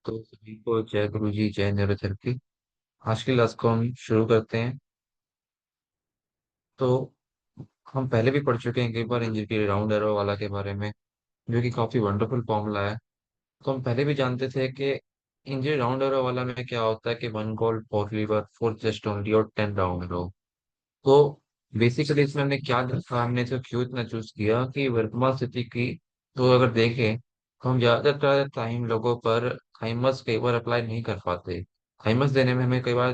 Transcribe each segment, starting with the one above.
तो सभी को जय गुरु जी, जय न्यूरोथेरेपी। आज की क्लास को हम शुरू करते हैं। तो हम पहले भी पढ़ चुके हैं कई बार इंजरी राउंड एरो वाला के बारे में, जो कि काफी वंडरफुल फॉर्मूला है। तो हम पहले भी जानते थे कि इंजरी राउंड एरो वाला में क्या होता है कि 1 गोल्ड 4 लीवर 4 चेस्ट ओनली और 10 राउंड एरो। तो बेसिकली इसमें हमने क्या देखा, हमने तो क्यों इतना चूज किया कि वर्तमान स्थिति की, तो अगर देखें तो हम ज्यादातर टाइम लोगों पर थाइमस कई बार अप्लाई नहीं कर पाते। थाइमस देने में हमें कई बार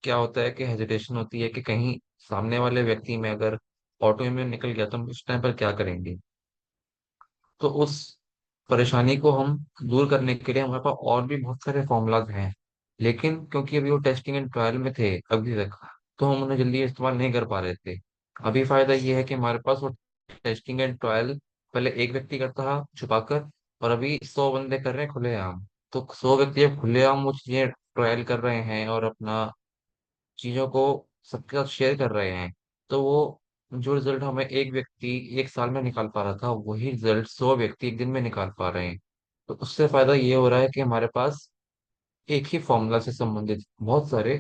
क्या होता है कि हेजिटेशन होती है कि कहीं सामने वाले व्यक्ति में अगर ऑटो इम्यून निकल गया तो हम उस टाइम पर क्या करेंगे। तो उस परेशानी को हम दूर करने के लिए हमारे पास और भी बहुत सारे फॉर्मूलाज हैं, लेकिन क्योंकि अभी वो टेस्टिंग एंड ट्रायल में थे अभी तक, तो हम उन्हें जल्दी इस्तेमाल नहीं कर पा रहे थे। अभी फायदा ये है कि हमारे पास वो टेस्टिंग एंड ट्रायल पहले एक व्यक्ति करता था छुपाकर, और अभी 100 बंदे कर रहे हैं खुलेआम। तो 100 व्यक्ति अब खुलेआम वो चीजें ट्रायल कर रहे हैं और अपना चीजों को सबके साथ शेयर कर रहे हैं। तो वो जो रिजल्ट हमें एक व्यक्ति एक साल में निकाल पा रहा था, वही रिजल्ट 100 व्यक्ति एक दिन में निकाल पा रहे हैं। तो उससे फायदा ये हो रहा है कि हमारे पास एक ही फॉर्मूला से संबंधित बहुत सारे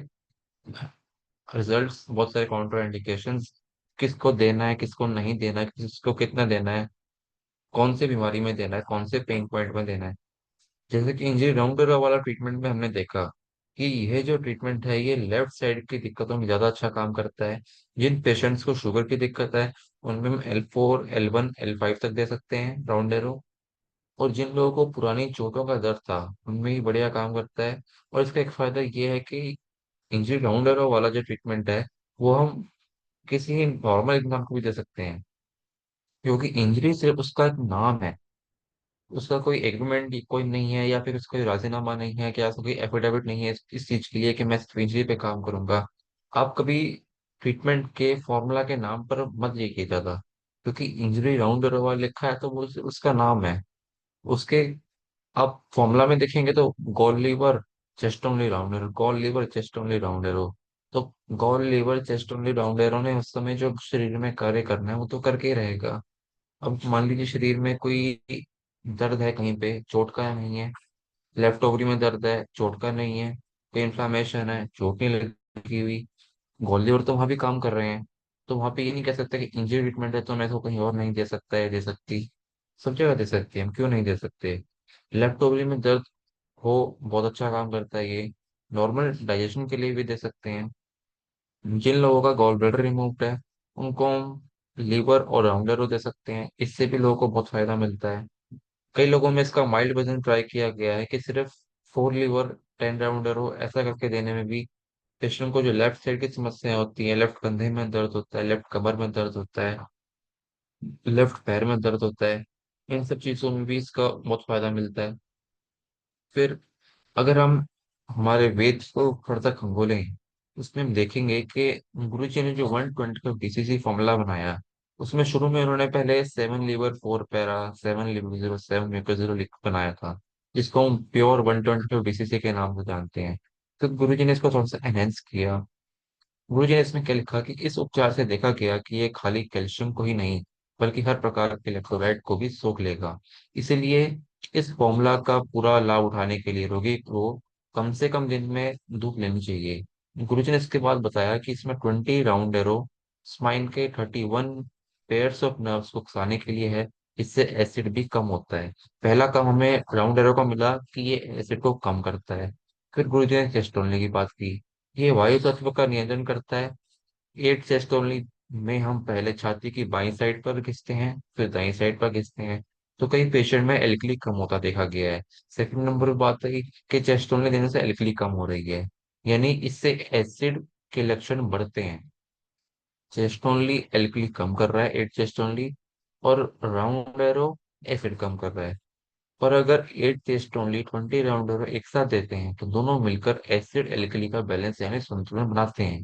रिजल्ट्स, बहुत सारे काउंटर इंडिकेशंस, किसको देना है किसको नहीं देना है, किसको कितना देना है, कौन सी बीमारी में देना है, कौन से पेन पॉइंट में देना है। जैसे कि इंजरी राउंडर वाला ट्रीटमेंट में हमने देखा कि यह जो ट्रीटमेंट है ये लेफ्ट साइड की दिक्कतों में ज्यादा अच्छा काम करता है। जिन पेशेंट्स को शुगर की दिक्कत है उनमें हम L4 L1 L5 तक दे सकते हैं राउंड एरो। और जिन लोगों को पुरानी चोटों का दर्द था उनमें ही बढ़िया काम करता है। और इसका एक फायदा ये है कि इंजरी राउंड एरो वाला जो ट्रीटमेंट है वो हम किसी नॉर्मल इंसान को भी दे सकते हैं, क्योंकि इंजरी सिर्फ उसका एक नाम है। उसका कोई एग्रीमेंट कोई नहीं है, या फिर उसका कोई राजीनामा नहीं है, क्या उसका कोई एफिडेविट नहीं है इस चीज के लिए कि मैं इंजरी पे काम करूंगा। आप कभी ट्रीटमेंट के फॉर्मूला के नाम पर मत लिखिए ज्यादा, क्योंकि इंजरी राउंड ओवर लिखा है तो वो उसका नाम है। उसके आप फॉर्मूला में देखेंगे तो gall liver chest only round arrow, gall liver chest only round arrow. तो gall liver chest only round arrow ने उस समय जो शरीर में कार्य करना है वो तो करके ही रहेगा। अब मान लीजिए शरीर में कोई दर्द है, कहीं पे चोट का नहीं है, लेफ्ट ओवरी में दर्द है चोट का नहीं है, कोई इन्फ्लामेशन है चोट नहीं लगी हुई, गोल लीवर तो वहां भी काम कर रहे हैं। तो वहां पे ये नहीं कह सकते कि इंजरी ट्रीटमेंट है तो मैं तो कहीं और नहीं दे सकता है, दे सकती। सब जगह दे सकते हैं, हम क्यों नहीं दे सकते। लेफ्ट ओवरी में दर्द हो, बहुत अच्छा काम करता है ये। नॉर्मल डाइजेशन के लिए भी दे सकते हैं। जिन लोगों का गॉल ब्लैडर रिमूव्ड है उनको हम लीवर और राउंडर दे सकते हैं, इससे भी लोगों को बहुत फायदा मिलता है। कई लोगों में इसका माइल्ड वर्जन ट्राई किया गया है कि सिर्फ 4 लीवर 10 राउंडर हो, ऐसा करके देने में भी पेशेंट को जो लेफ्ट साइड की समस्या होती है, लेफ्ट कंधे में दर्द होता है, लेफ्ट कमर में दर्द होता है, लेफ्ट पैर में दर्द होता है, इन सब चीजों में भी इसका बहुत फायदा मिलता है। फिर अगर हम हमारे वेद को थोड़ा सा खंगोलें, उसमें हम देखेंगे कि गुरु जी ने जो 120 का BCC फॉर्मूला बनाया, उसमें शुरू में उन्होंने पहले 7 लीवर 4 पैरा 7 लीवर 0 7 म्यूकर 0 लिख बनाया था, जिसको हम प्योर 120 BCC के नाम से जानते हैं। तो गुरु जी ने इसको थोड़ा सा एनहेंस किया। गुरु जी ने इसमें क्या लिखा कि इस उपचार से देखा गया कि ये खाली कैल्शियम को ही नहीं बल्कि हर प्रकार के इलेक्ट्रोलाइट को भी सोख लेगा। इसीलिए इस फॉर्मूला का पूरा लाभ उठाने के लिए रोगी को कम से कम दिन में धूप लेनी चाहिए। गुरु जी ने इसके बाद बताया कि इसमें 20 राउंड एरो स्पाइन के 31 पेयर्स ऑफ नर्व्स को उकसाने के लिए है। इससे एसिड भी कम होता है। पहला काम हमें राउंड एरो का मिला कि ये एसिड को कम करता है। फिर गुरु जी ने चेस्ट तोड़ने की बात की। ये वायु तत्व का नियंत्रण करता है। 8 चेस्ट ओनली में हम पहले छाती की बाईं साइड पर घिसते हैं, फिर दाईं साइड पर घिसते हैं। तो कई पेशेंट में एल्कली कम होता देखा गया है। सेकंड नंबर पर बात है कि चेस्ट ओनली देने से एल्कली कम हो रही है, यानी इससे एसिड के लक्षण बढ़ते हैं। चेस्ट ओनली एल्कली कम कर रहा है 8 चेस्ट ओनली, और राउंड एरो एसिड कम कर रहा है। पर अगर 8 चेस्ट ओनली 20 राउंड एरो एक साथ देते हैं तो दोनों मिलकर एसिड एल्कली का बैलेंस यानी संतुलन बनाते हैं।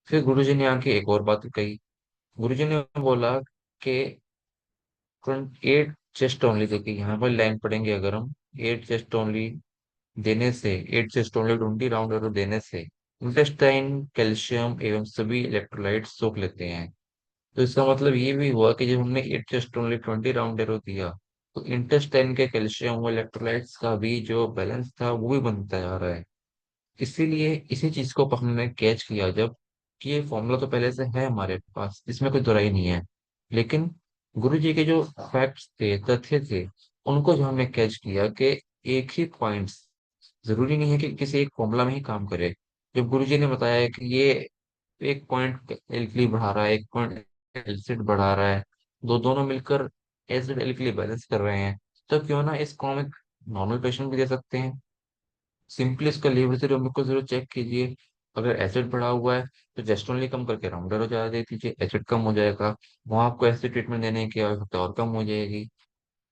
फिर गुरुजी ने आके एक और बात कही। गुरुजी ने बोला कि 8 चेस्ट ओनली, देखिए यहाँ पर लाइन पढ़ेंगे अगर हम, 8 चेस्ट ओनली देने से 8 चेस्ट ओनली 20 राउंड एरो देने से इंटेस्टाइन कैल्शियम एवं सभी इलेक्ट्रोलाइट सोख लेते हैं। तो इसका मतलब ये भी हुआ कि जब हमने 8 चेस्ट ओनली 20 राउंड एरो दिया तो इंटेस्टाइन के कैल्शियम इलेक्ट्रोलाइट्स का भी जो बैलेंस था वो भी बनता जा रहा है। इसीलिए इसी चीज को हमने कैच किया जब कि ये फॉर्मूला तो पहले से है हमारे पास, इसमें कोई दोहराई नहीं है। लेकिन गुरु जी के जो फैक्ट्स थे, तथ्य थे, उनको जो हमने कैच किया कि एक ही पॉइंट्स जरूरी नहीं है कि किसी एक फॉर्मूला में ही काम करे। जब गुरु जी ने बताया है कि ये एक पॉइंट एल्कली बढ़ा रहा है, एक पॉइंट एसिड बढ़ा रहा है, दोनों मिलकर एसिड एल्कली बैलेंस कर रहे हैं, तो क्यों ना इसको हम एक नॉर्मल पेशेंट भी दे सकते हैं। सिंपली इसका लेवल सीरम को जरूर चेक कीजिए। अगर एसिड बढ़ा हुआ है तो जेस्टोनली कम करके राउंडर हो ज्यादा दे दीजिए, एसिड कम हो जाएगा। वहां आपको एसिड ट्रीटमेंट देने की आवश्यकता और कम हो जाएगी।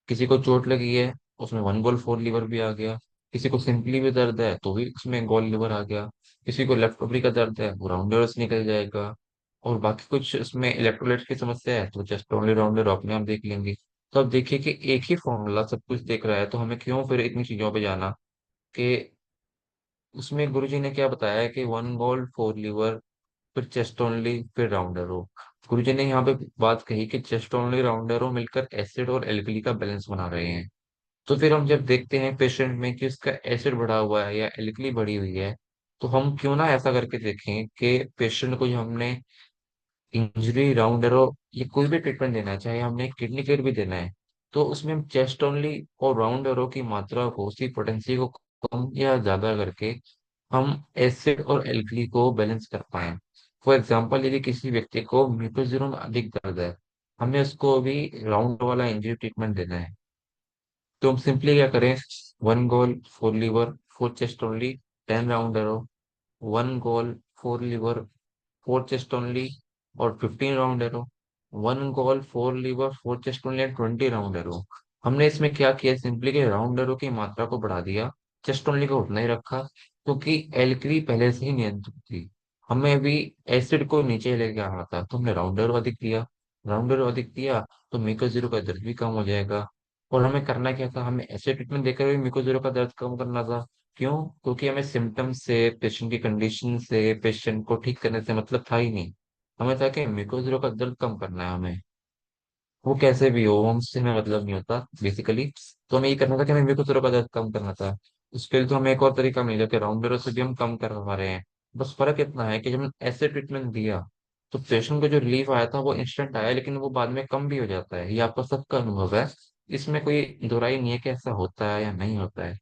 किसी को चोट लगी है, उसमें वन गोल फोर लीवर भी आ गया। किसी को सिंपली भी दर्द है तो भी उसमें गोल लीवर आ गया। किसी को लेफ्ट ओवरी का दर्द है वो राउंडर से निकल जाएगा। और बाकी कुछ इसमें इलेक्ट्रोलाइट की समस्या है तो जस्ट ओनली राउंडर अपने आप देख लेंगे। तो अब देखिए कि एक ही फॉर्मूला सब कुछ देख रहा है, तो हमें क्यों फिर इतनी चीजों पे जाना। कि उसमें गुरुजी ने क्या बताया कि वन गोल्ड फोर लीवर, फिर चेस्ट ओनली, फिर राउंडर हो। गुरुजी ने यहाँ पे बात कही कि चेस्ट ओनली राउंडर हो मिलकर एसिड और एल्कली का बैलेंस बना रहे हैं। तो फिर हम जब देखते हैं पेशेंट में कि उसका एसिड बढ़ा हुआ है या एल्कली बढ़ी हुई है, तो हम क्यों ना ऐसा करके देखें कि पेशेंट को जो हमने इंजरी राउंडर हो, ये कोई भी ट्रीटमेंट देना है, चाहे हमने किडनी केयर भी देना है, तो उसमें हम चेस्ट ओनली और राउंडरों की मात्रा को, उसकी पोटेंसी को कम या ज्यादा करके हम एसिड और एल्कली को बैलेंस कर पाए। फॉर एग्जाम्पल, यदि किसी व्यक्ति को म्यूकोजूर में अधिक दर्द है, हमें उसको भी राउंड वाला इंजरी ट्रीटमेंट देना है, तो हम सिंपली क्या करें, one gall four liver four chest only 10 rounder हो, one gall four liver four chest only और 15 राउंडर हो, one gall four liver four chest only and 20 rounder हो। हमने इसमें क्या किया, सिंपली के राउंडरों की मात्रा को बढ़ा दिया, चेस्ट ओनली को उतना ही रखा, क्योंकि एल्कली पहले से ही नियंत्रित थी। हमें अभी एसिड को नीचे लेके आना था, तो हमने राउंडर अधिक दिया। राउंडर अधिक दिया तो म्यूको जीरो का दर्द भी कम हो जाएगा। और हमें करना क्या था, हमें ऐसे ट्रीटमेंट देकर भी म्यूको जीरो का दर्द कम करना था। क्यों? क्योंकि हमें सिम्टम्स से, पेशेंट की कंडीशन से, पेशेंट को ठीक करने से मतलब था ही नहीं। हमें था कि म्यूकोजूरो का दर्द कम करना है हमें, वो कैसे भी हो, हमसे हमें मतलब नहीं होता बेसिकली। तो हमें ये करना था कि हमें म्यूकोजूरो का दर्द कम करना था। उसके लिए तो हमें एक और तरीका मिला कि राउंडरों से भी हम कम कर पा रहे हैं। बस फर्क इतना है कि जब हमने ऐसे ट्रीटमेंट दिया तो पेशेंट को जो रिलीफ आया था वो इंस्टेंट आया, लेकिन वो बाद में कम भी हो जाता है। ये आपका सबका अनुभव है, इसमें कोई दोहराई नहीं है कि ऐसा होता है या नहीं होता है।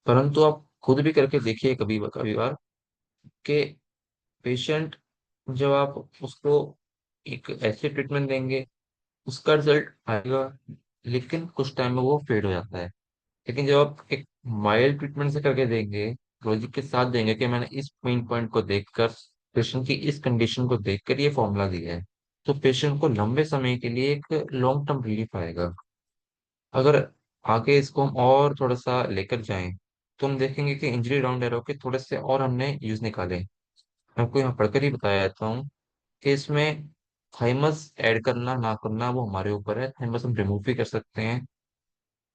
परंतु आप खुद भी करके देखिए कभी कभी बार कि पेशेंट, जब आप उसको एक ऐसे ट्रीटमेंट देंगे, उसका रिजल्ट आएगा, लेकिन कुछ टाइम में वो फेड हो जाता है। लेकिन जब आप एक माइल्ड ट्रीटमेंट से करके देंगे, लॉजिक के साथ देंगे कि मैंने इस पेन पॉइंट को देखकर, पेशेंट की इस कंडीशन को देखकर ये फॉर्मूला दिया है, तो पेशेंट को लंबे समय के लिए एक लॉन्ग टर्म रिलीफ आएगा। अगर आगे इसको हम और थोड़ा सा लेकर जाएं, तो हम देखेंगे कि इंजरी राउंड एरो के थोड़े से और हमने यूज निकाले। मैं आपको यहाँ पढ़कर ही बताया देता हूँ कि इसमें थाइमस ऐड करना ना करना वो हमारे ऊपर है, थाइमस हम रिमूव भी कर सकते हैं।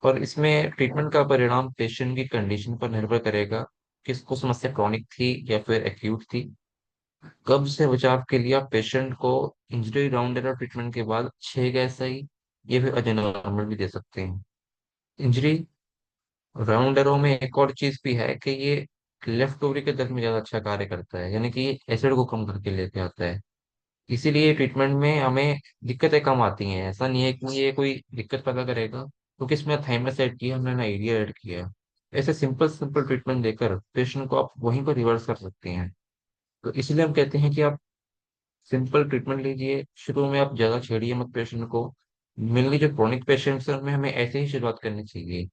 और इसमें ट्रीटमेंट का परिणाम पेशेंट की कंडीशन पर निर्भर करेगा, किसको समस्या क्रॉनिक थी या फिर एक्यूट थी। कब्ज से बचाव के लिए आप पेशेंट को इंजरी राउंड एरर ट्रीटमेंट के बाद 6 का SI या फिर अजेनॉर्मल भी दे सकते हैं। इंजरी राउंड एरो में एक और चीज भी है कि ये लेफ्ट ओवरी के दर्द में ज्यादा अच्छा कार्य करता है, यानी कि ये एसिड को कम करके लेके आता है। इसीलिए ट्रीटमेंट में हमें दिक्कतें कम आती हैं। ऐसा नहीं है कि ये कोई दिक्कत पैदा करेगा क्योंकि इसमें थाइमस ऐड किया हमने ना एरिया ऐड किया है। ऐसे सिंपल सिंपल ट्रीटमेंट देकर पेशेंट को आप वहीं पर रिवर्स कर सकते हैं। तो इसलिए हम कहते हैं कि आप सिंपल ट्रीटमेंट लीजिए, शुरू में आप ज्यादा छेड़िए मत पेशेंट को। मेनली जो क्रोनिक पेशेंट्स हैं उनमें हमें ऐसे ही शुरुआत करनी चाहिए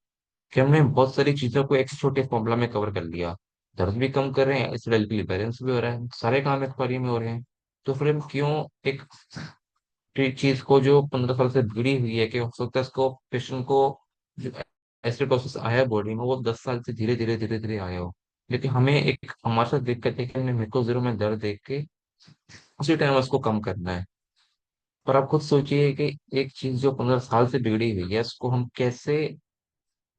कि हमने बहुत सारी चीजों को एक छोटे फॉर्मूला में कवर कर लिया। दर्द भी कम कर रहे हैं, इस बैलेंस भी हो रहा है, सारे काम एक बारी में हो रहे हैं। तो फिर हम क्यों एक चीज को जो 15 साल से बिगड़ी हुई है, कि हो सकता है इसको पेशेंट को जो एसिडोसिस आया है बॉडी में वो 10 साल से धीरे धीरे धीरे धीरे आया हो, लेकिन हमें एक हमारे साथ दिक्कत है कि हमने म्यूकोज़रो में दर्द देख के उसी टाइम उसको कम करना है। पर आप खुद सोचिए कि एक चीज जो 15 साल से बिगड़ी हुई है उसको हम कैसे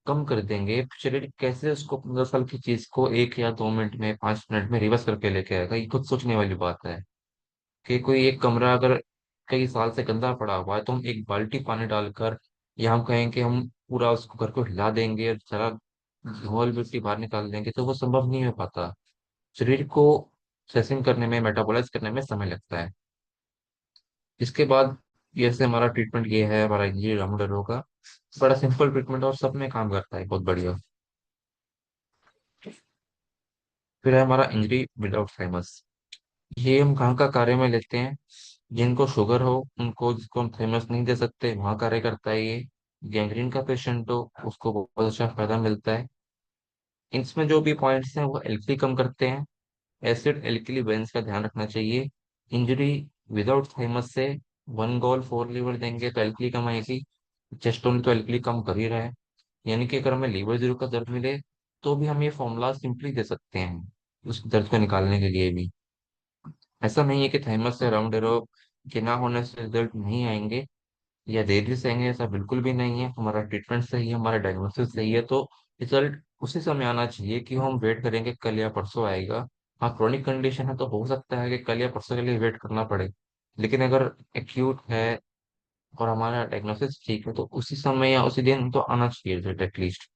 कम कर देंगे। शरीर कैसे उसको 15 साल की चीज को 1 या 2 मिनट में 5 मिनट में रिवर्स करके लेके आएगा, ये खुद सोचने वाली बात है। कि कोई एक कमरा अगर कई साल से गंदा पड़ा हुआ है तो हम एक बाल्टी पानी डालकर या हम कहें कि हम पूरा उसको घर को हिला देंगे और सारा धूल मिट्टी बाहर निकाल देंगे, तो वो संभव नहीं हो पाता। शरीर को सेसिंग करने में, मेटाबोलाइज करने में समय लगता है। इसके बाद जैसे हमारा ट्रीटमेंट ये है, हमारा इंजरी राउंडर का बड़ा सिंपल ट्रीटमेंट और सब में काम करता है, बहुत बढ़िया। फिर है हमारा इंजरी विदाउट थैमस। ये हम कहाँ का कार्य में लेते हैं? जिनको शुगर हो उनको, जिसको हम थैमस नहीं दे सकते, वहाँ कार्य करता है ये। गैंग्रीन का पेशेंट हो उसको बहुत अच्छा फायदा मिलता है। इसमें जो भी पॉइंट्स हैं वो एल्कली कम करते हैं। एसिड एल्कली बैलेंस का ध्यान रखना चाहिए। इंजरी विदाउट थाइमस से 1 गोल 4 लीवर देंगे तो एल्कली कम आएगी। चेस्टोन तो एल्कली कम कर ही रहा है। यानी कि अगर हमें लीवर जीरो का दर्द मिले तो भी हम ये फॉर्मूला सिंपली दे सकते हैं उस दर्द को निकालने के लिए भी। ऐसा नहीं है कि थाइमस से राउंड एरो के ना होने से रिजल्ट नहीं आएंगे या देरी से आएंगे, ऐसा बिल्कुल भी नहीं है। हमारा ट्रीटमेंट सही है, हमारा डायग्नोसिस सही है, तो रिजल्ट उसी समय आना चाहिए कि हम वेट करेंगे कल या परसों आएगा। हाँ, क्रोनिक कंडीशन है तो हो सकता है कि कल या परसों के लिए वेट करना पड़े। लेकिन अगर एक्यूट है और हमारा डायग्नोसिस ठीक है तो उसी समय या उसी दिन तो आना चाहिए रिजल्ट एटलीस्ट।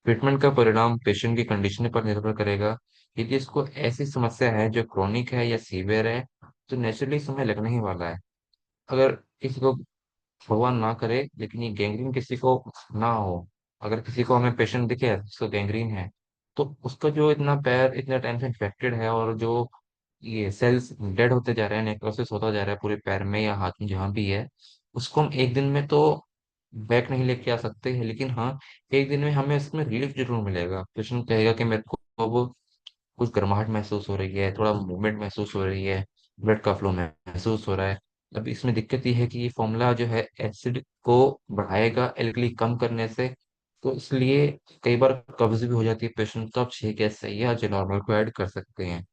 ट्रीटमेंट का परिणाम पेशेंट की कंडीशन पर निर्भर करेगा। यदि इसको ऐसी समस्या है जो क्रोनिक है या सीवियर है तो नेचुरली समय लगने ही वाला है। अगर किसी को, भगवान ना करे, लेकिन ये गैंग्रीन किसी को ना हो, अगर किसी को हमें पेशेंट दिखे जिसको गैंग्रीन है, तो उसका जो इतना पैर इतना टाइम से इन्फेक्टेड है और जो ये सेल्स डेड होते जा रहे हैं, नेक्रोसिस होता जा रहा है पूरे पैर में या हाथ में जहाँ भी है, उसको हम एक दिन में तो बैक नहीं लेके आ सकते हैं। लेकिन हाँ, एक दिन में हमें इसमें रिलीफ जरूर मिलेगा। पेशेंट कहेगा कि मेरे को अब कुछ गर्माहट महसूस हो रही है, थोड़ा मूवमेंट महसूस हो रही है, ब्लड का फ्लो महसूस हो रहा है। अब इसमें दिक्कत ये है कि ये फॉर्मूला जो है एसिड को बढ़ाएगा एल्कली कम करने से, तो इसलिए कई बार कब्ज भी हो जाती है पेशेंट, तो आप 6 गैस सही है जो नॉर्मल को ऐड कर सकते हैं।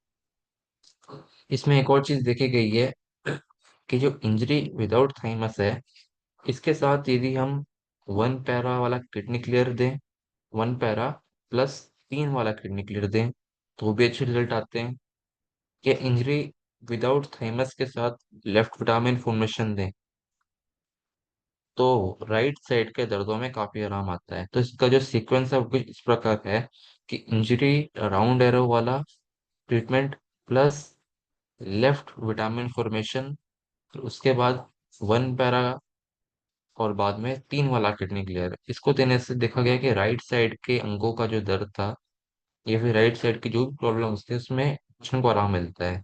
इसमें एक और चीज देखी गई है कि जो इंजरी विदाउट थाइमस है, इसके साथ यदि हम 1 पैरा वाला किडनी क्लियर दें, 1 पैरा प्लस 3 वाला किडनी क्लियर दें, तो भी अच्छे रिजल्ट आते हैं। या इंजरी विदाउट थाइमस के साथ लेफ्ट विटामिन फॉर्मेशन दें तो राइट साइड के दर्दों में काफी आराम आता है। तो इसका जो सीक्वेंस है वो कुछ इस प्रकार है कि इंजरी राउंड एरो वाला treatment plus left vitamin formation, फिर उसके बाद 1 पैरा और बाद में 3 वाला किडनी क्लियर। इसको देने से देखा गया कि राइट साइड के अंगों का जो दर्द था या फिर राइट साइड की जो भी प्रॉब्लम्स थी उसमें पेशेंट को आराम मिलता है।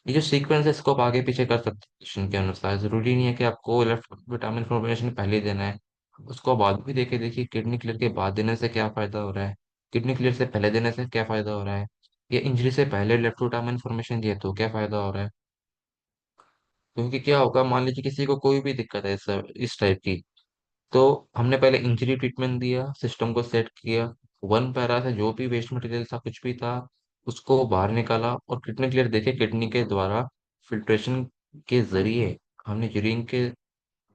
ये जो सीक्वेंस है इसको आप आगे पीछे कर सकते हैं पेशेंट के अनुसार। जरूरी नहीं है कि आपको लेफ्ट विटामिन फॉर्मेशन पहले ही देना है, उसको बाद भी देखे देखिए किडनी क्लियर के बाद देने से क्या फायदा हो रहा है, किडनी क्लियर से पहले देने से क्या फायदा हो रहा है, या इंजरी से पहले लेफ्ट विटामिन फॉर्मेशन दिया तो क्या फायदा हो रहा है। क्योंकि क्या होगा, मान लीजिए किसी को कोई भी दिक्कत है इस टाइप की, तो हमने पहले इंजरी ट्रीटमेंट दिया, सिस्टम को सेट किया, 1 पैरा से जो भी वेस्ट मटेरियल था कुछ भी था उसको बाहर निकाला और किडनी क्लियर देके किडनी के द्वारा फिल्ट्रेशन के जरिए हमने यूरिन के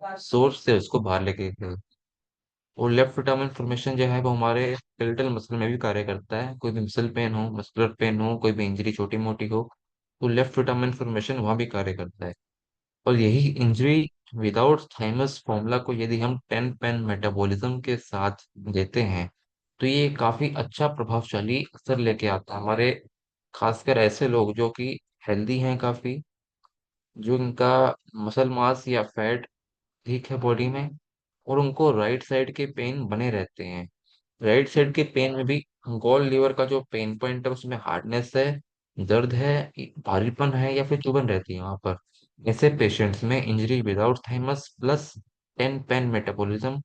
सोर्स से उसको बाहर लेके गए। और लेफ्ट विटामिन फॉर्मेशन जो है वो हमारे स्केलेटल मसल में भी कार्य करता है। कोई भी मसल पेन हो, मस्कुलर पेन हो, कोई भी इंजरी छोटी मोटी हो, तो लेफ्ट विटामिन फॉर्मेशन वहाँ भी कार्य करता है। और यही इंजरी विदाउट थाइमस फॉर्मूला को यदि हम 10 पेन मेटाबॉलिज्म के साथ देते हैं तो ये काफी अच्छा प्रभावशाली असर लेके आता है हमारे, खासकर ऐसे लोग जो कि हेल्दी हैं काफी, जो इनका मसल मास या फैट ठीक है बॉडी में, और उनको राइट साइड के पेन बने रहते हैं। राइट साइड के पेन में भी गॉल लीवर का जो पेन पॉइंट है उसमें हार्डनेस है, दर्द है, भारीपन है या फिर चुभन रहती है वहां पर। ऐसे पेशेंट्स में injury without thymus plus 10 pain metabolism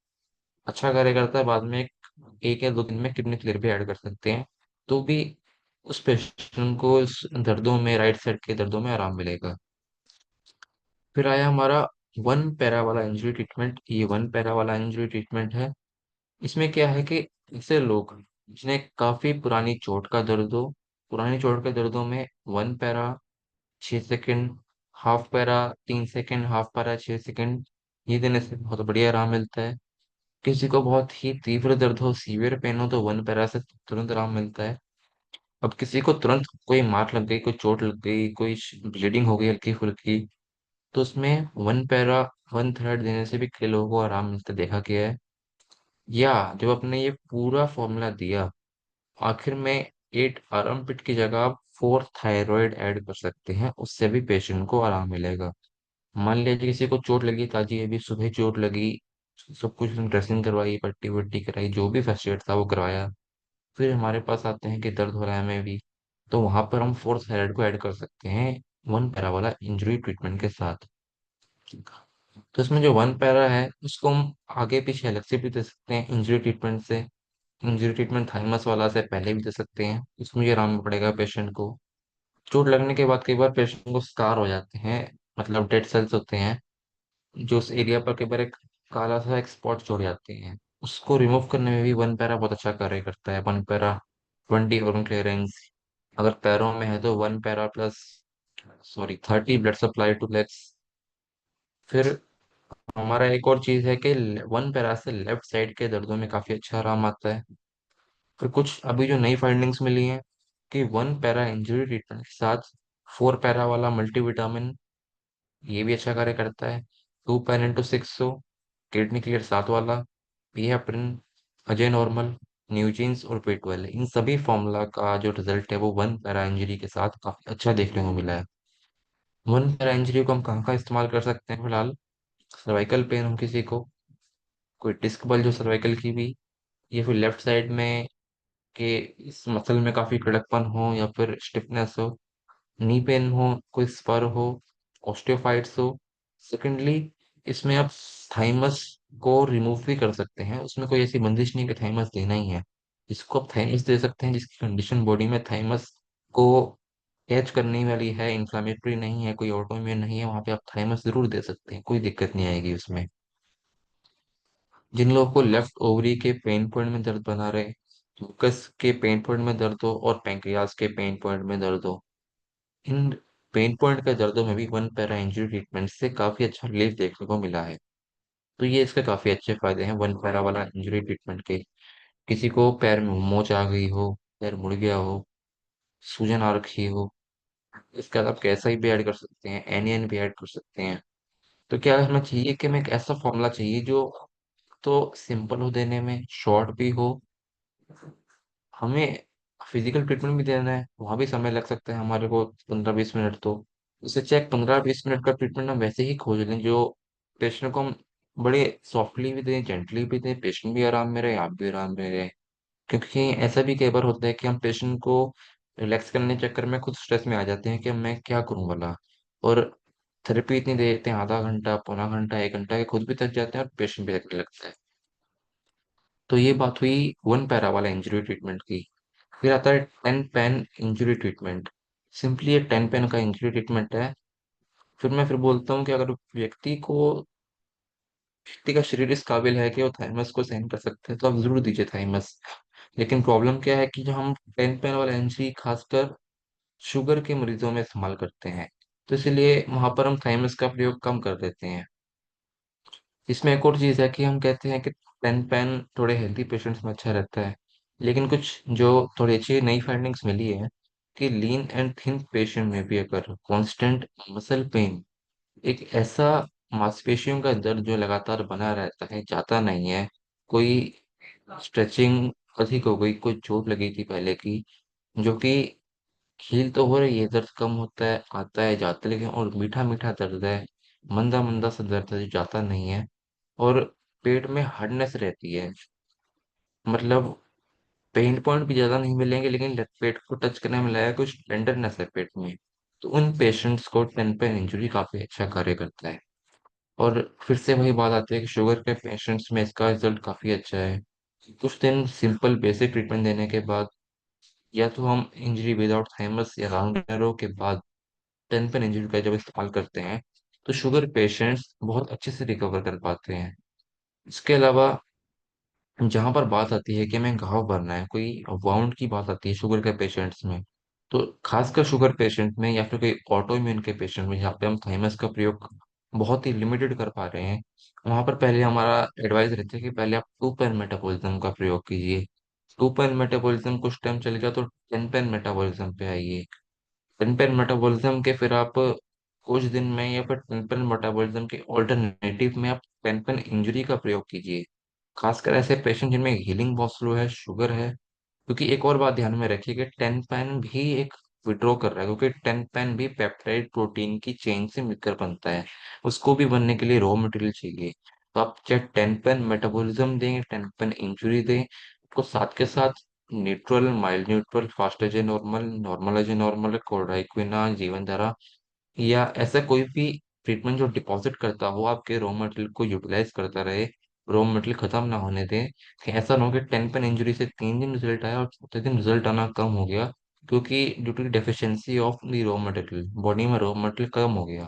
अच्छा कार्य करता है। बाद में एक या 2 दिन में किडनी क्लियर भी ऐड कर सकते हैं, तो भी उस पेशेंट को इस दर्दों में, राइट साइड के दर्दों में आराम मिलेगा। फिर आया हमारा 1 पैरा वाला इंजरी ट्रीटमेंट। ये 1 पैरा वाला इंजरी ट्रीटमेंट है। इसमें क्या है कि ऐसे लोग जिन्हें काफी पुरानी चोट का दर्द हो, पुरानी चोट के दर्दों में 1 para 6 second, half para 3 second, half para 6 second, ये देने से बहुत बढ़िया आराम मिलता है। किसी को बहुत ही तीव्र दर्द हो, सीवियर पेन हो, तो 1 पैरा से तुरंत आराम मिलता है। अब किसी को तुरंत कोई मार लग गई, कोई चोट लग गई, कोई ब्लीडिंग हो गई हल्की फुल्की, तो उसमें 1 पैरा 1/3 देने से भी कई लोगों को आराम मिलता देखा गया है। या जब आपने ये पूरा फॉर्मूला दिया, आखिर में 8 आर्म पिट की जगह आप 4 थायराइड ऐड कर सकते हैं, उससे भी पेशेंट को आराम मिलेगा। मान लीजिए किसी को चोट लगी, ताजी अभी सुबह चोट लगी, सब कुछ ड्रेसिंग करवाई, पट्टी वट्टी कराई, जो भी फर्स्ट एड था वो करवाया, फिर हमारे पास आते हैं कि दर्द हो रहा है हमें भी, तो वहां पर हम 4 थायराइड को ऐड कर सकते हैं 1 पैरा वाला इंजरी ट्रीटमेंट के साथ। तो इसमें जो 1 पैरा है उसको हम आगे पीछे अलग से भी दे सकते हैं इंजरी ट्रीटमेंट से। इंजरी ट्रीटमेंट थाइमस वाला से पहले भी दे सकते हैं, उसमें ये आराम पड़ेगा पेशेंट को। चोट लगने के बाद कई बार पेशेंट को स्कार हो जाते हैं, मतलब डेड सेल्स होते हैं जो उस एरिया पर कई बार एक काला सा एक स्पॉट छोड़ जाते हैं। उसको रिमूव करने में भी 1 पैरा बहुत अच्छा कार्य करता है। 1 पैरा 20 ऑर्गन क्लियरेंस, अगर पैरों में है तो 1 para plus, sorry, 30 blood supply two legs. फिर हमारा एक और चीज है कि 1 पैरा से लेफ्ट साइड के दर्दों में काफी अच्छा आराम आता है। फिर कुछ अभी जो नई फाइंडिंग्स मिली हैं कि 1 पैरा इंजरी ट्रीटमेंट के साथ 4 पैरा वाला मल्टीविटामिन ये भी अच्छा कार्य करता है। 2 पेन इंटू 6 किडनी क्लियर 7 वाला, पी हेपरिन, अजय नॉर्मल, न्यूजीन्स और पेटवेल, इन सभी फॉर्मूला का जो रिजल्ट है वो 1 पैरा इंजरी के साथ काफी अच्छा देखने को मिला है। 1 पैरा इंजरी को हम कहाँ कहाँ इस्तेमाल कर सकते हैं फिलहाल? सर्वाइकल पेन हम किसी को, कोई डिस्क बल जो सर्वाइकल की भी, या फिर लेफ्ट साइड में के इस मसल में काफी कड़कपन हो या फिर स्टिफनेस हो, नी पेन हो, कोई स्पर हो, ऑस्टियोफाइट्स हो। सेकेंडली, इसमें आप थाइमस को रिमूव भी कर सकते हैं, उसमें कोई ऐसी बंदिश नहीं कि थाइमस देना ही है। इसको आप थाइमस दे सकते हैं जिसकी कंडीशन बॉडी में थाइमस को कैच करने वाली है, इंफ्लामेटरी नहीं है, कोई ऑटोइम्यून नहीं है, वहां पे आप थाइमस जरूर दे सकते हैं, कोई दिक्कत नहीं आएगी उसमें। जिन लोगों को लेफ्ट ओवरी के पेन पॉइंट में दर्द बना रहे, म्यूकस के पेन पॉइंट में दर्द हो और पैंक्रियाज के पेन पॉइंट में दर्द हो, इन पेन पॉइंट के दर्दों में भी 1 पैरा इंजरी ट्रीटमेंट से काफी अच्छा रिलीफ देखने को मिला है। तो ये इसके काफी अच्छे फायदे हैं 1 पैरा वाला इंजरी ट्रीटमेंट के। किसी को पैर में मोच आ गई हो, पैर मुड़ गया हो, सूजन आ रखी हो, इसके बाद आप कैसा ही भी ऐड कर सकते हैं, एनियन भी ऐड कर सकते हैं। तो क्या हमें चाहिए कि हमें एक ऐसा फॉर्मूला चाहिए जो तो सिंपल हो देने में, शॉर्ट भी हो, हमें फिजिकल ट्रीटमेंट भी देना है, वहां भी समय लग सकता है हमारे को 15-20 मिनट। तो इससे चेक 15-20 मिनट का ट्रीटमेंट हम वैसे ही खोज लें जो पेशेंट को हम बड़े सॉफ्टली भी दें, जेंटली भी दें, पेशेंट भी आराम में रहे, आप भी आराम में रहे। क्योंकि ऐसा भी कई बार होता है कि हम पेशेंट को रिलैक्स करने के चक्कर में खुद स्ट्रेस में आ जाते हैं कि मैं क्या करूं भला, और थेरेपी इतनी दे देते हैं, आधा घंटा, पौना घंटा, 1 घंटा, के खुद भी थक जाते हैं और पेशेंट भी थकने लगता है। तो ये बात हुई 1 पैरा वाला इंजरी ट्रीटमेंट की। फिर आता है 10 पेन इंजरी ट्रीटमेंट। सिंपली ये 10 पेन का इंजरी ट्रीटमेंट है। फिर बोलता हूँ कि अगर व्यक्ति का शरीर इस काबिल है कि वो थाइमस को सहन कर सकते हैं तो आप जरूर दीजिए थाइमस। लेकिन प्रॉब्लम क्या है कि जो हम 10 पेन वाला इंजरी खासकर शुगर के मरीजों में इस्तेमाल करते हैं, तो इसलिए वहां पर हम थाइमस का प्रयोग कम कर देते हैं। इसमें एक और चीज है कि हम कहते हैं कि 10 पेन थोड़े हेल्दी पेशेंट्स में अच्छा रहता है, लेकिन कुछ जो थोड़ी अच्छी नई फाइंडिंग्स मिली है कि लीन एंड थिन पेशेंट में भी अगर कांस्टेंट मसल पेन, एक ऐसा मांसपेशियों का दर्द जो लगातार बना रहता है, जाता नहीं है, कोई स्ट्रेचिंग अधिक हो गई, कोई चोट लगी थी पहले की, जो कि हील तो हो रही है, दर्द कम होता है, आता है, जाता है, लेकिन और मीठा मीठा दर्द है, मंदा मंदा सा दर्द है जो जाता नहीं है, और पेट में हार्डनेस रहती है, मतलब पेन पॉइंट भी ज्यादा नहीं मिलेंगे लेकिन पेट को टच करने में लगेगा कुछ टेंडरनेस है पेट में। तो उन पेशेंट्स को 10 पेन इंजरी काफी अच्छा कार्य करता है। और फिर से वही बात आती है कि शुगर के पेशेंट्स में इसका रिजल्ट काफी अच्छा है। कुछ दिन सिंपल बेसिक ट्रीटमेंट देने के बाद, या तो हम इंजरी विदाउट थाइमस या राउंड एरो के बाद 10 पेन इंजरी का जब इस्तेमाल करते हैं, तो शुगर पेशेंट्स बहुत अच्छे से रिकवर कर पाते हैं। इसके अलावा जहां पर बात आती है कि हमें घाव भरना है, कोई वाउंड की बात आती है शुगर के पेशेंट्स में, तो खासकर शुगर पेशेंट में या फिर कोई ऑटो इम्यून के पेशेंट में जहाँ पे हम थाइमस का प्रयोग बहुत ही लिमिटेड कर पा रहे हैं, वहां पर पहले हमारा एडवाइस रहता है कि पहले आप 2 पेन मेटाबॉलिज्म का प्रयोग कीजिए। 2 पेन मेटाबॉलिज्म कुछ टाइम चलेगा तो 10 पेन मेटाबॉलिज्म पे आइए। 10 पेन मेटाबॉलिज्म के फिर आप कुछ दिन में या फिर 10 पेन मेटाबॉलिज्म के ऑल्टरनेटिव में आप 10 पेन इंजरी का प्रयोग कीजिए। खासकर ऐसे पेशेंट जिनमें हीलिंग बहुत स्लो है, शुगर है। क्योंकि एक और बात ध्यान में रखिए कि टेन पैन भी एक विड्रॉ कर रहा है, क्योंकि टेन पैन भी पेप्टाइड प्रोटीन की चेन से मिलकर बनता है। उसको भी बनने के लिए रॉ मटेरियल चाहिए। तो आप चाहे टेन पैन मेटाबॉलिज्म दें, टेन पैन इंजुरी दें, उसको साथ के साथ neutral, mild neutral, fast as a normal, normal as a normal, कोडाइक्विना, जीवन धारा, या ऐसा कोई भी ट्रीटमेंट जो डिपॉजिट करता हो, आपके रॉ मटेरियल को यूटिलाइज करता रहे, रॉ मटेरियल खत्म ना होने दें। कि ऐसा ना हो कि 10 पेन इंजरी से 3 दिन रिजल्ट आया और चौथे दिन रिजल्ट आना कम हो गया, क्योंकि due to deficiency of the raw material body में रॉ मटेरियल कम हो गया।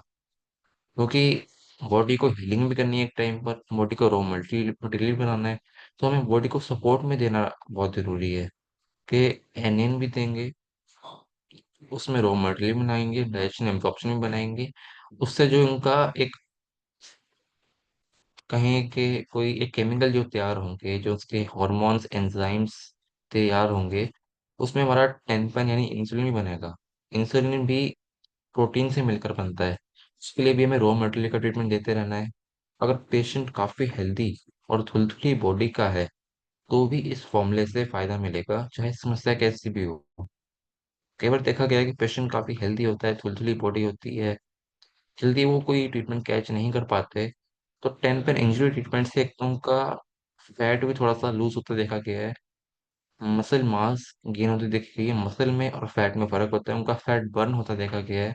क्योंकि बॉडी को हीलिंग भी करनी है एक टाइम पर, बॉडी को रॉ मटेरियल मटेरियल बनाना है। तो हमें बॉडी को सपोर्ट में देना बहुत जरूरी है कि एनियन भी देंगे, उसमें रॉ मटेरियल बनाएंगे, डाइजेशन एब्जॉर्प्शन भी बनाएंगे। उससे जो उनका एक कहें कि कोई एक केमिकल जो तैयार होंगे, जो उसके हॉर्मोन्स एंजाइम्स तैयार होंगे, उसमें हमारा टेम्पन यानी इंसुलिन भी बनेगा। इंसुलिन भी प्रोटीन से मिलकर बनता है। उसके लिए भी हमें रॉ मटेरियल का ट्रीटमेंट देते रहना है। अगर पेशेंट काफी हेल्दी और थुलथुली बॉडी का है, तो भी इस फॉर्मूले से फायदा मिलेगा, चाहे समस्या कैसी भी हो। कई बार देखा गया है कि पेशेंट काफी हेल्दी होता है, थुलथुली बॉडी होती है, जल्दी वो कोई ट्रीटमेंट कैच नहीं कर पाते। तो टेन पेन इंजरी ट्रीटमेंट से एक तो उनका फैट भी थोड़ा सा लूज होता देखा गया है, मसल मास गेन होती देखी गई है। मसल में और फैट में फर्क होता है, उनका फैट बर्न होता देखा गया है।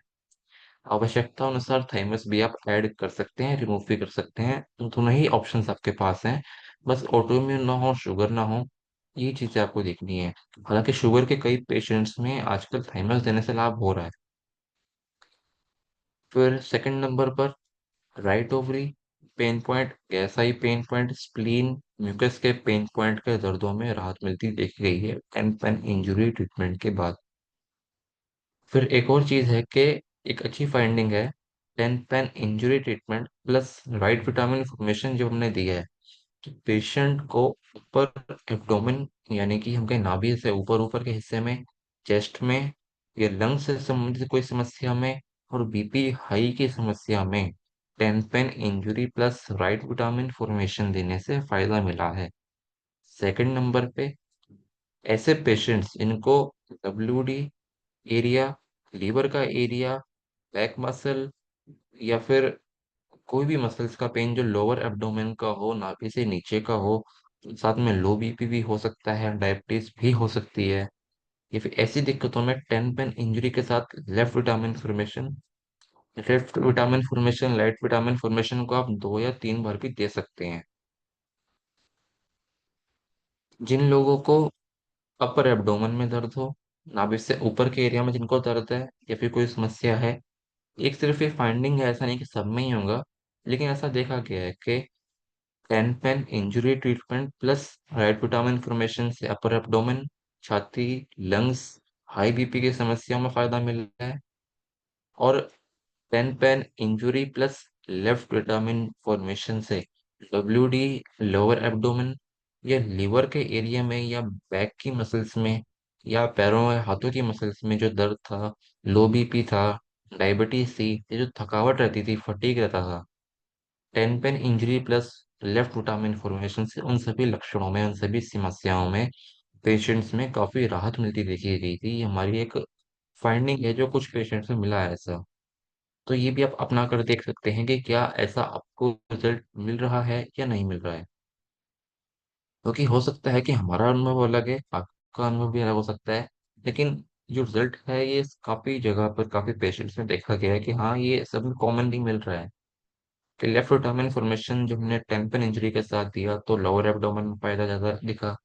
आवश्यकता अनुसार थाइमस भी आप ऐड कर सकते हैं, रिमूव भी कर सकते हैं, तो दोनों ही ऑप्शंस आपके पास हैं। बस ऑटोइम्यून ना हो, शुगर ना हो, ये चीजें आपको देखनी है। हालांकि शुगर के कई पेशेंट्स में आजकल थाइमस देने से लाभ हो रहा है। फिर सेकंड नंबर पर राइट ओवरी पेन पॉइंट, गैसाई पेन पॉइंट, स्प्लीन, म्यूकस के पेन पॉइंट के दर्दों में राहत मिलती देखी गई है टेन पेन इंजरी ट्रीटमेंट के बाद। फिर एक और चीज है कि एक अच्छी फाइंडिंग है, ten pain injury treatment plus right vitamin formation जो हमने दिया है, तो पेशेंट को ऊपर एब्डोमेन यानी कि हम कहें नाभि से ऊपर ऊपर के हिस्से में, चेस्ट में, या लंग से संबंधित कोई समस्या में, और बीपी हाई की समस्या में ten pain injury plus right vitamin formation देने से फायदा मिला है। सेकंड नंबर पे ऐसे पेशेंट्स जिनको डब्ल्यूडी एरिया, लीवर का एरिया, बैक मसल, या फिर कोई भी मसल्स का पेन जो लोअर एब्डोमेन का हो, नाभि से नीचे का हो, साथ में लो बीपी भी हो सकता है, डायबिटीज भी हो सकती है, या फिर ऐसी दिक्कतों में टेन पेन इंजरी के साथ left vitamin formation right vitamin formation को आप 2 या 3 बार भी दे सकते हैं। जिन लोगों को अपर एब्डोमेन में दर्द हो, नाभि से ऊपर के एरिया में जिनको दर्द है या फिर कोई समस्या है, एक सिर्फ ये फाइंडिंग है, ऐसा नहीं कि सब में ही होगा, लेकिन ऐसा देखा गया है कि ten pain injury treatment plus right vitamin formation से अपर एब्डोमेन, छाती, लंग्स, हाई बीपी की समस्याओं में फायदा मिल रहा है। और pain pain injury plus left vitamin formation से डब्ल्यूडी लोअर एब्डोमेन या लीवर के एरिया में या बैक की मसल्स में या पैरों या हाथों की मसल्स में जो दर्द था, लो बीपी था, डायबिटीज थी, ये जो थकावट रहती थी, फटीग रहता था, ten pain injury plus left vitamin formation से उन सभी लक्षणों में, उन सभी समस्याओं में पेशेंट्स में काफी राहत मिलती देखी गई थी। ये हमारी एक फाइंडिंग है जो कुछ पेशेंट्स में मिला है ऐसा। तो ये भी आप अपना कर देख सकते हैं कि क्या ऐसा आपको रिजल्ट मिल रहा है या नहीं मिल रहा है। क्योंकि हो सकता है कि हमारा अनुभव अलग है, आपका अनुभव भी अलग हो सकता है, लेकिन जो रिजल्ट है ये काफी जगह पर काफी पेशेंट्स में देखा गया है कि हाँ, ये सब में कॉमनली मिल रहा है। कि लेफ्ट विटामिन फॉर्मेशन जब हमने टेम्पन इंजरी के साथ दिया तो लोअर एब्डोमेन में फायदा ज्यादा दिखा,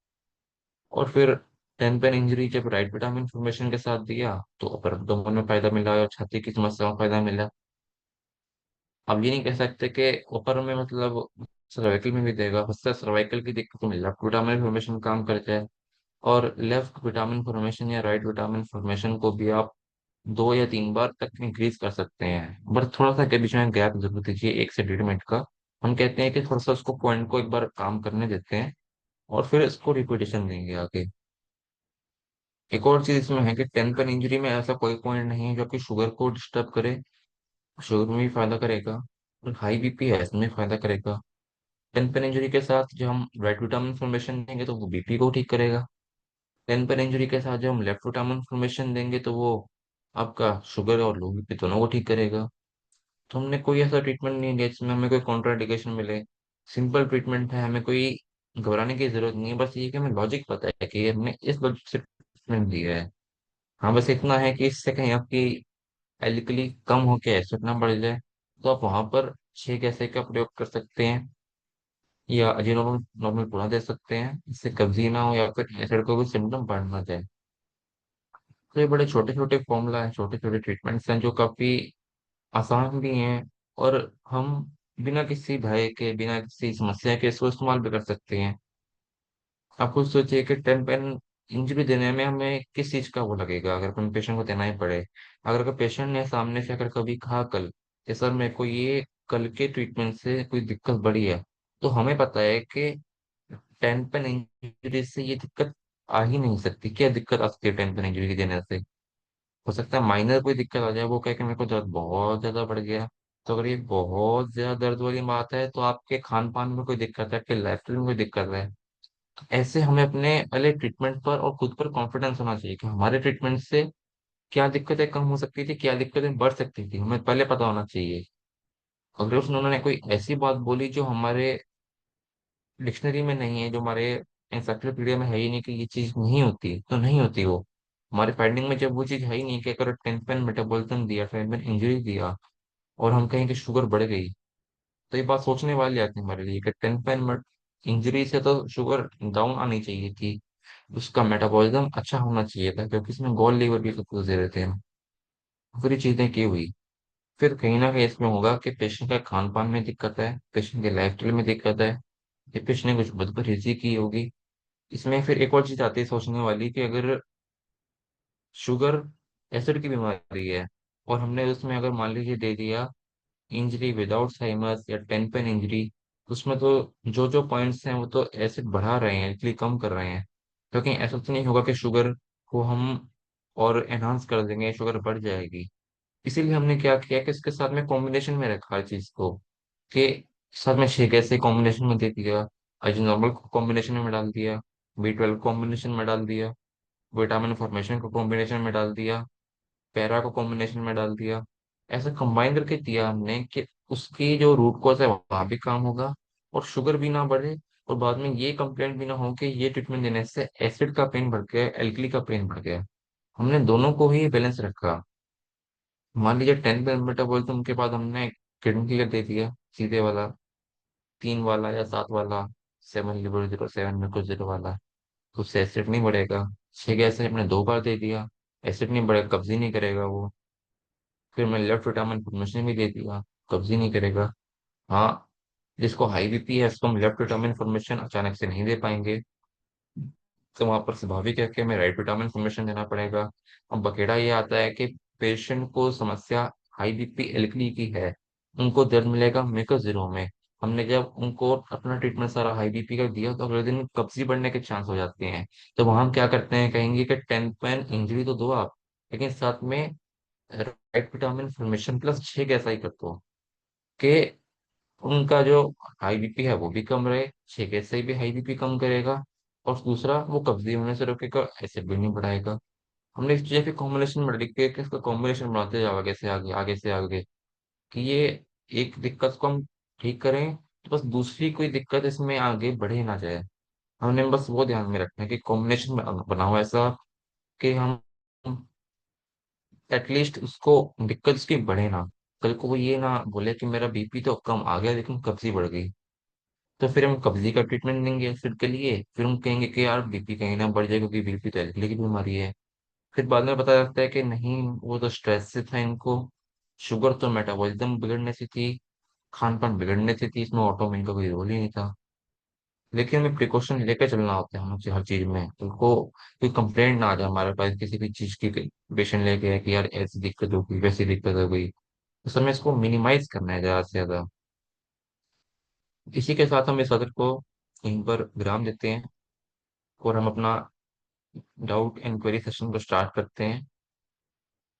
और फिर टेम्पन इंजरी जब राइट विटामिन फॉर्मेशन के साथ दिया तो अपर एब्डोमेन में फायदा मिला और छाती की समस्या में फायदा मिला। अब ये नहीं कह सकते कि ऊपर में मतलब सर्वाइकल में भी देगा, उससे सर्वाइकल की दिक्कत में लेफ्ट विटामिन फॉर्मेशन काम कर जाए, और लेफ्ट विटामिन फॉर्मेशन या राइट विटामिन फॉर्मेशन को भी आप 2 या 3 बार तक इंक्रीज कर सकते हैं। बस थोड़ा सा के बीच में गैप जरूर दीजिए 1 से 1.5 मिनट का। हम कहते हैं कि थोड़ा सा उसको पॉइंट को एक बार काम करने देते हैं और फिर इसको रिपीटेशन देंगे आगे। एक और चीज इसमें है कि टेम्पन इंजरी में ऐसा कोई पॉइंट नहीं है जो कि शुगर को डिस्टर्ब करे, शुगर में भी फायदा करेगा, और हाई बीपी है इसमें फायदा करेगा। टेन पेन इंजरी के साथ जो हम राइट विटामिन फॉर्मेशन देंगे तो वो बीपी को ठीक करेगा। टेन पेन इंजरी के साथ जो हम लेफ्ट विटामिन फॉर्मेशन देंगे तो वो आपका शुगर और लो बीपी दोनों को ठीक करेगा। तो हमने कोई ऐसा ट्रीटमेंट नहीं लिया जिसमें हमें कोई कॉन्ट्राइंडिकेशन मिले। सिंपल ट्रीटमेंट है, हमें कोई घबराने की जरूरत नहीं है, बस ये कि हमें लॉजिक पता है कि हमने इस लॉजिक से ट्रीटमेंट दिया है। हाँ, बस इतना है कि इससे कहीं आपकी एल्कली कम होके एसिड ना बढ़ जाए, तो आप वहां पर 6 गैसें का प्रयोग कर सकते हैं, या अजीनोमोटो नॉर्मल पूरा दे सकते हैं, इससे कब्जी ना हो या फिर एसिड को भी सिम्टम बढ़ ना जाए। तो ये बड़े छोटे छोटे फॉर्मूला हैं, छोटे छोटे ट्रीटमेंट्स हैं जो काफी आसान भी हैं, और हम बिना किसी भय के, बिना किसी समस्या के इसको इस्तेमाल भी कर सकते हैं। आप खुद सोचिए कि टेन पेन इंजरी देने में हमें किस चीज का वो लगेगा अगर कोई पेशेंट को देना ही पड़े। अगर पेशेंट ने सामने से अगर कभी कहा कल कि सर मेरे को ये कल के ट्रीटमेंट से कोई दिक्कत बड़ी है, तो हमें पता है कि टेन पेन इंजरी से ये दिक्कत आ ही नहीं सकती। क्या दिक्कत आ सकती है टेन पेन इंजरी के देने से? हो सकता है माइनर कोई दिक्कत आ जाए, वो कहे कि मेरे को दर्द बहुत ज्यादा बढ़ गया। तो अगर ये बहुत ज्यादा दर्द वाली बात है तो आपके खान पान में कोई दिक्कत है, आपके लाइफस्टाइल में कोई दिक्कत है। ऐसे हमें अपने पहले ट्रीटमेंट पर और खुद पर कॉन्फिडेंस होना चाहिए कि हमारे ट्रीटमेंट से क्या दिक्कतें कम हो सकती थी, क्या दिक्कतें बढ़ सकती थी, हमें पहले पता होना चाहिए। अगर उसने उन्होंने कोई ऐसी बात बोली जो हमारे डिक्शनरी में नहीं है, जो हमारे एनसाइक्लोपीडिया में है ही नहीं कि ये चीज नहीं होती, तो नहीं होती वो। हमारे फाइंडिंग में जब वो चीज है ही नहीं कि अगर टेन पेन मेटाबॉलिज्म दिया, टेन पेन इंजरी दिया, और हम कहें कि शुगर बढ़ गई, तो ये बात सोचने वाली आती है हमारे लिए कि टेन पेन इंजरी से तो शुगर डाउन आनी चाहिए थी, उसका मेटाबॉलिज्म अच्छा होना चाहिए था, क्योंकि इसमें गॉल लीवर की कुछ दे रहे थे हम। फिर ये चीजें की हुई, फिर कहीं ना कहीं इसमें होगा कि पेशेंट का खान पान में दिक्कत है, पेशेंट के लाइफ स्टाइल में दिक्कत है, या पेशेंट ने कुछ बदपरहेजी की होगी। इसमें फिर एक और चीज आती है सोचने वाली कि अगर शुगर एसिड की बीमारी है, और हमने उसमें अगर मान लीजिए दे दिया इंजरी विदाउट साइमस या टेन पेन इंजरी, उसमें तो जो जो पॉइंट्स हैं वो तो एसिड बढ़ा रहे हैं, इसलिए कम कर रहे हैं। क्योंकि ऐसा तो नहीं होगा कि शुगर को हम और एनहांस कर देंगे, शुगर बढ़ जाएगी। इसीलिए हमने क्या किया कि इसके साथ में कॉम्बिनेशन में रखा है चीज को, कि साथ में 6 गैसें कॉम्बिनेशन में दे दिया, अजनॉर्मल को कॉम्बिनेशन में डाल दिया, B12 कॉम्बिनेशन में डाल दिया, विटामिन फॉर्मेशन को कॉम्बिनेशन में डाल दिया, पैरा को कॉम्बिनेशन में डाल दिया। ऐसा कंबाइन करके दिया हमने कि उसकी जो रूट कॉज है वहां भी काम होगा, और शुगर भी ना बढ़े, और बाद में ये कंप्लेंट भी ना हो कि ये ट्रीटमेंट देने से एसिड का पेन बढ़ गया, एल्कली का पेन बढ़ गया। हमने दोनों को ही बैलेंस रखा। मान लीजिए 10 मेटाबॉलिज्म के बाद हमने किडनी क्लियर दे दिया, सीधे वाला, 3 वाला या 7 वाला, 7 0 0 7 में कुछ 0 वाला, तो उससे एसिड नहीं बढ़ेगा। 6 गैस हमने 2 बार दे दिया, एसिड नहीं बढ़ेगा, कब्जी नहीं करेगा वो। फिर मैं लेफ्ट विटामिन फॉर्मेशन भी दे दिया, कब्जी नहीं करेगा। हाँ, जिसको हाई बीपी है उसको हम लेफ्ट विटामिन फॉर्मेशन अचानक से नहीं दे पाएंगे, तो वहां पर स्वाभाविक है कि हमें राइट विटामिन फॉर्मेशन देना पड़ेगा। अब बकेड़ा ये आता है कि पेशेंट को समस्या हाई बीपी एल्कली की है, उनको दर्द मिलेगा मेको जीरो में। हमने जब उनको अपना ट्रीटमेंट सारा हाई बीपी का दिया तो अगले दिन कब्जी बढ़ने के चांस हो जाते हैं। तो वहां हम क्या करते हैं, कहेंगे कि टेन पेन इंजरी तो दो आप, लेकिन साथ में राइट विटामिन फॉर्मेशन प्लस 6 ऐसा ही कर दो, कि उनका जो हाई बीपी है वो भी कम रहे, 6 से भी हाई बीपी कम करेगा, और दूसरा वो कब्जी होने से रोकेगा, एसिड भी नहीं बढ़ाएगा। हमने इस चीज़ के कॉम्बिनेशन में लिख के कि इसका कॉम्बिनेशन बनाते जाओ आगे से आगे, आगे से आगे, कि ये एक दिक्कत को हम ठीक करें तो बस दूसरी कोई दिक्कत इसमें आगे बढ़े ना जाए। हमने बस वो ध्यान में रखना है कि कॉम्बिनेशन बनाओ ऐसा कि हम एटलीस्ट उसको दिक्कत उसकी बढ़े ना। कल को वो ये ना बोले कि मेरा बीपी तो कम आ गया लेकिन कब्जी बढ़ गई, तो फिर हम कब्जी का ट्रीटमेंट देंगे एसिड के लिए, फिर हम कहेंगे कि यार बीपी कहीं ना बढ़ जाए क्योंकि बीपी तो एल्कली की बीमारी है। फिर बाद में पता लगता है कि नहीं, वो तो स्ट्रेस से था इनको, शुगर तो मेटाबॉलिज्म बिगड़ने से थी, खान पान बिगड़ने से थी, इसमें ऑटोमिन का कोई रोल ही नहीं था। लेकिन हमें प्रिकॉशन लेकर चलना होता है हमसे हर चीज में, उनको कोई कंप्लेंट ना आ जाए हमारे पास किसी भी चीज की। पेशेंट लेके आए कि यार ऐसी दिक्कत हो गई, वैसी दिक्कत हो गई, तो हमें इसको मिनिमाइज करना है ज्यादा से ज्यादा। इसी के साथ हम इस सत्र को यहीं पर विराम देते हैं, और हम अपना डाउट इंक्वायरी सेशन को स्टार्ट करते हैं।